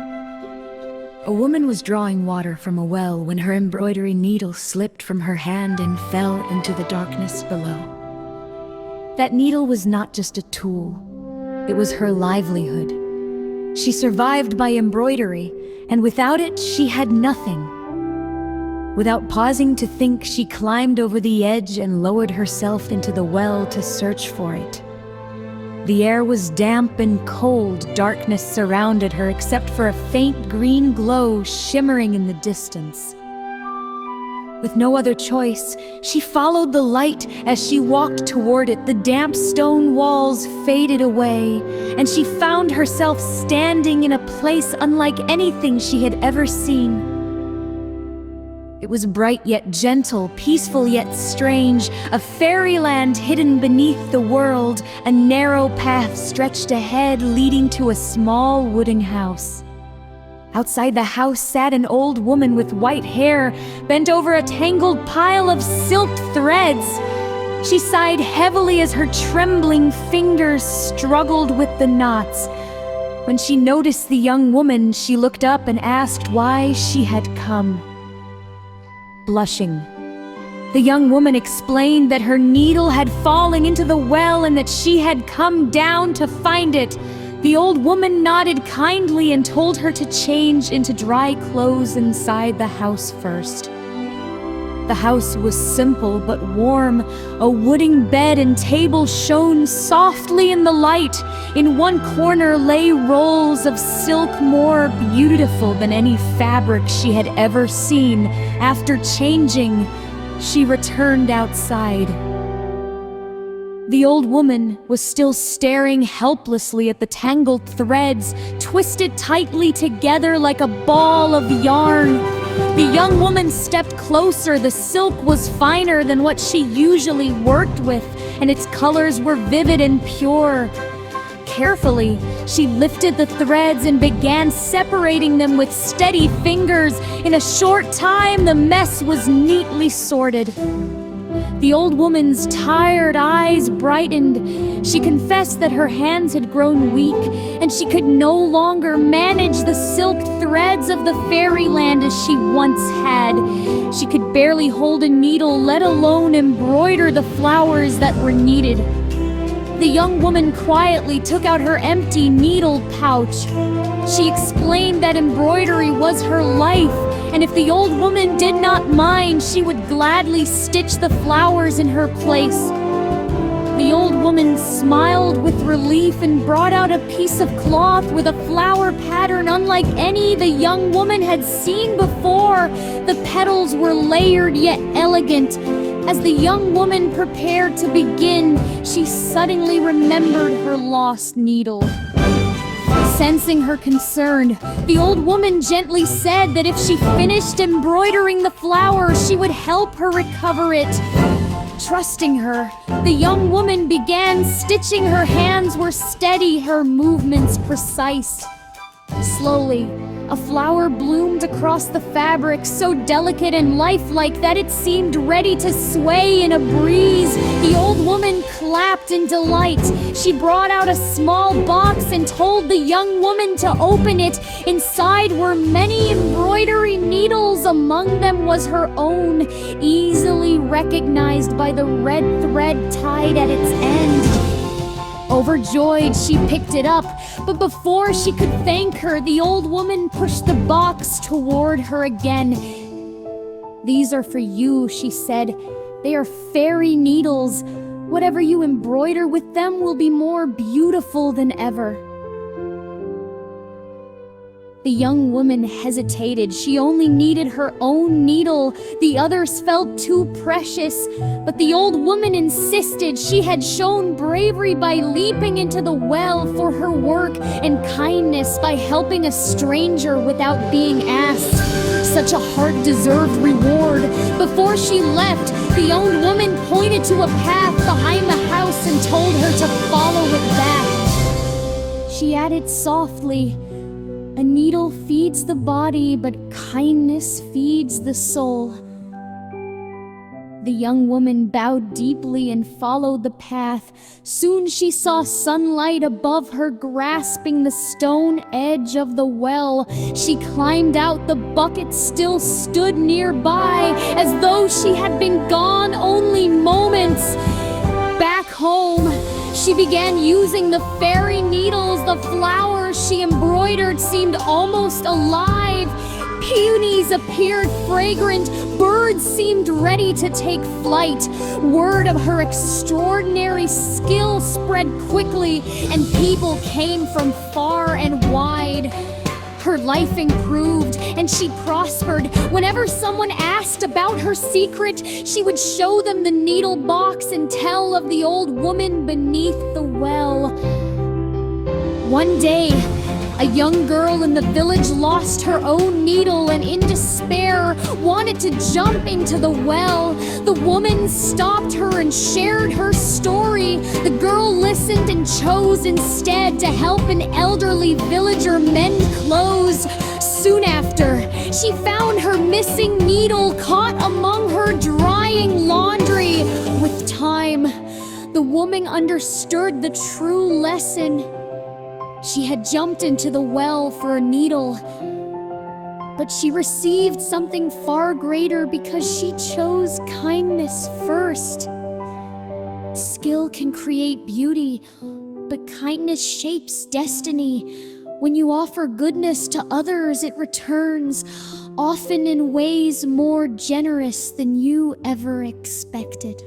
A woman was drawing water from a well when her embroidery needle slipped from her hand and fell into the darkness below. That needle was not just a tool, it was her livelihood. She survived by embroidery, and without it, she had nothing. Without pausing to think, she climbed over the edge and lowered herself into the well to search for it. The air was damp and cold, darkness surrounded her except for a faint green glow shimmering in the distance. With no other choice, she followed the light. As she walked toward it, the damp stone walls faded away, and she found herself standing in a place unlike anything she had ever seen. It was bright yet gentle, peaceful yet strange, a fairyland hidden beneath the world. A narrow path stretched ahead, leading to a small wooden house. Outside the house sat an old woman with white hair, bent over a tangled pile of silk threads. She sighed heavily as her trembling fingers struggled with the knots. When she noticed the young woman, she looked up and asked why she had come. Blushing, the young woman explained that her needle had fallen into the well and that she had come down to find it. The old woman nodded kindly and told her to change into dry clothes inside the house first. The house was simple but warm. A wooden bed and table shone softly in the light. In one corner lay rolls of silk more beautiful than any fabric she had ever seen. After changing, she returned outside. The old woman was still staring helplessly at the tangled threads, twisted tightly together like a ball of yarn. The young woman stepped closer. The silk was finer than what she usually worked with, and its colors were vivid and pure. Carefully, she lifted the threads and began separating them with steady fingers. In a short time, the mess was neatly sorted. The old woman's tired eyes brightened. She confessed that her hands had grown weak, and she could no longer manage the silk threads of the fairyland as she once had. She could barely hold a needle, let alone embroider the flowers that were needed. The young woman quietly took out her empty needle pouch. She explained that embroidery was her life, and if the old woman did not mind, she would gladly stitch the flowers in her place. The old woman smiled with relief and brought out a piece of cloth with a flower pattern unlike any the young woman had seen before. The petals were layered yet elegant. As the young woman prepared to begin, she suddenly remembered her lost needle. Sensing her concern, the old woman gently said that if she finished embroidering the flower, she would help her recover it. Trusting her, the young woman began stitching. Her hands were steady, her movements precise. Slowly, a flower bloomed across the fabric, so delicate and lifelike that it seemed ready to sway in a breeze. The old woman clapped in delight. She brought out a small box and told the young woman to open it. Inside were many embroidery needles. Among them was her own, easily recognized by the red thread tied at its end. Overjoyed, she picked it up, but before she could thank her, the old woman pushed the box toward her again. "These are for you," she said. "They are fairy needles. Whatever you embroider with them will be more beautiful than ever." The young woman hesitated. She only needed her own needle. The others felt too precious. But the old woman insisted. She had shown bravery by leaping into the well for her work, and kindness by helping a stranger without being asked. Such a heart-deserved reward. Before she left, the old woman pointed to a path behind the house and told her to follow it back. She added softly, "A needle feeds the body, but kindness feeds the soul." The young woman bowed deeply and followed the path. Soon she saw sunlight above her, grasping the stone edge of the well. She climbed out. The bucket still stood nearby, as though she had been gone only moments. Back home, she began using the fairy needles. The flowers she embroidered seemed almost alive. Peonies appeared fragrant. Birds seemed ready to take flight. Word of her extraordinary skill spread quickly, and people came from far and wide. Her life improved, and she prospered. Whenever someone asked about her secret, she would show them the needle box and tell of the old woman beneath the well. One day, a young girl in the village lost her own needle and in despair wanted to jump into the well. The woman stopped her and shared her story. The girl listened and chose instead to help an elderly villager mend clothes. Soon after, she found her missing needle caught among her drying laundry. With time, the woman understood the true lesson. She had jumped into the well for a needle, but she received something far greater because she chose kindness first. Skill can create beauty, but kindness shapes destiny. When you offer goodness to others, it returns, often in ways more generous than you ever expected.